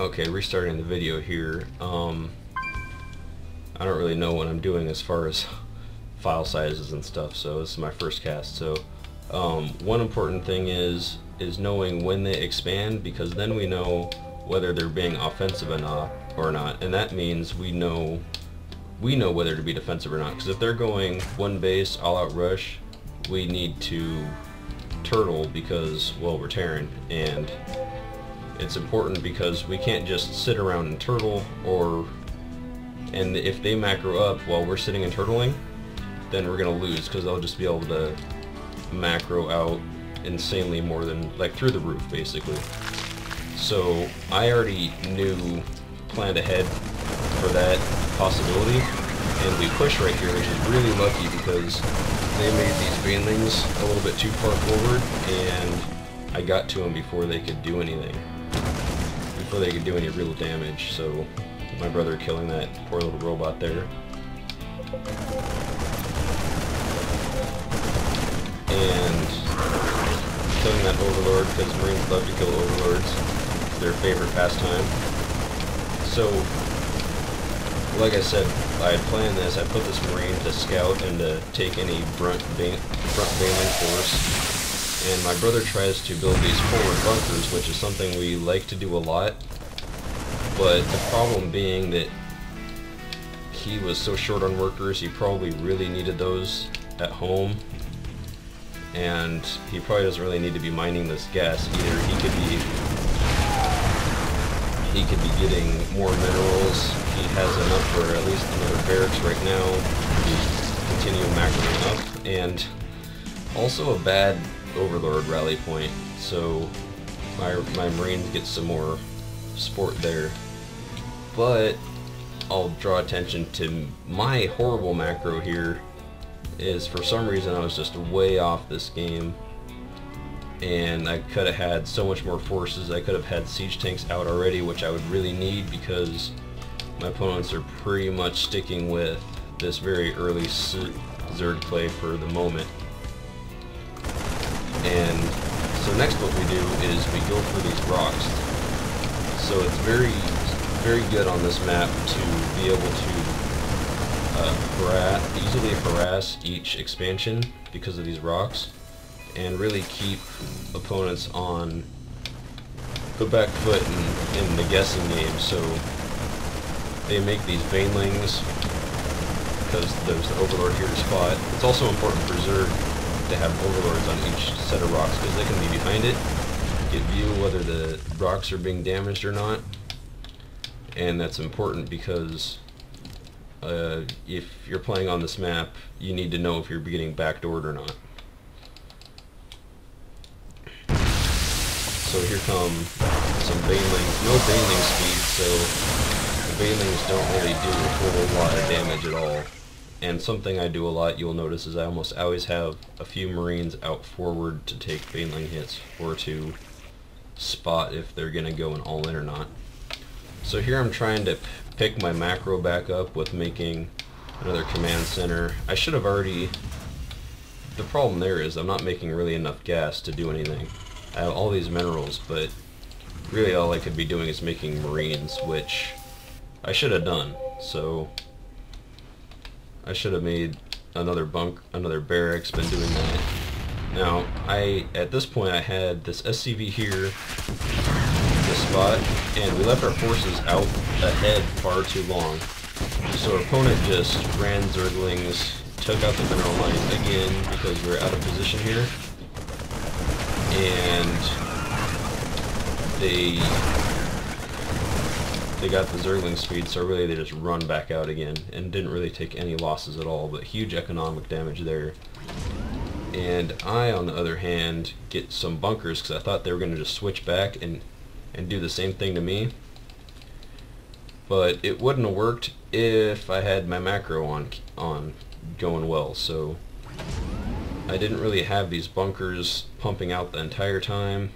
Okay, restarting the video here. I don't really know what I'm doing as far as file sizes and stuff, so this is my first cast. So one important thing is knowing when they expand, because then we know whether they're being offensive or not, and that means we know whether to be defensive or not. Because if they're going one base all-out rush, we need to turtle because, well, we're Terran, and it's important because we can't just sit around and turtle, and if they macro up while we're sitting and turtling, then we're gonna lose because they'll just be able to macro out insanely more than, like, through the roof basically. So I already planned ahead for that possibility, and we push right here, which is really lucky because they made these banelings a little bit too far forward, and I got to them before they could do anything, before they could do any real damage. So my brother killing that poor little robot there. And killing that overlord, because Marines love to kill overlords. It's their favorite pastime. So, like I said, I had planned this. I put this Marine to scout and to take any front bailing force. And my brother tries to build these forward bunkers, which is something we like to do a lot. But the problem being that he was so short on workers, he probably really needed those at home. And he probably doesn't really need to be mining this gas either. He could be getting more minerals. He has enough for at least another barracks right now to continue macroing up, and also a bad overlord rally point, so my Marines get some more sport there. But I'll draw attention to my horrible macro here. Is for some reason I was just way off this game, and I could have had so much more forces. I could have had siege tanks out already, which I would really need because my opponents are pretty much sticking with this very early Zerg play for the moment. And so next what we do is we go for these rocks. So it's very, very good on this map to be able to easily harass each expansion because of these rocks, and really keep opponents on the back foot in the guessing game. So they make these banelings because there's the overlord here to spot. It's also important for Zerg to have overlords on each set of rocks because they can be behind it, get view whether the rocks are being damaged or not, and that's important because if you're playing on this map, you need to know if you're getting backdoored or not. So here come some banelings. No baneling speed, so the banelings don't really do a whole lot of damage at all. And something I do a lot, you'll notice, is I almost always have a few Marines out forward to take baneling hits or to spot if they're going to go an all-in or not. So here I'm trying to pick my macro back up with making another command center. I should have already... The problem there is I'm not making really enough gas to do anything. I have all these minerals, but really all I could be doing is making Marines, which I should have done. So I should have made another barracks, been doing that. Now, at this point I had this SCV here, this spot, and we left our forces out ahead far too long. So our opponent just ran Zerglings, took out the mineral line again because we're out of position here, and they got the Zergling speed, so really they just run back out again and didn't really take any losses at all, but huge economic damage there. And I, on the other hand, get some bunkers because I thought they were going to just switch back and do the same thing to me. But it wouldn't have worked if I had my macro on going well, so I didn't really have these bunkers pumping out the entire time.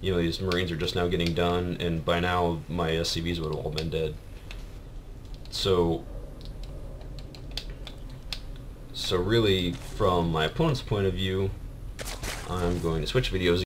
You know, these Marines are just now getting done, and by now my SCVs would have all been dead. So really, from my opponent's point of view, I'm going to switch videos.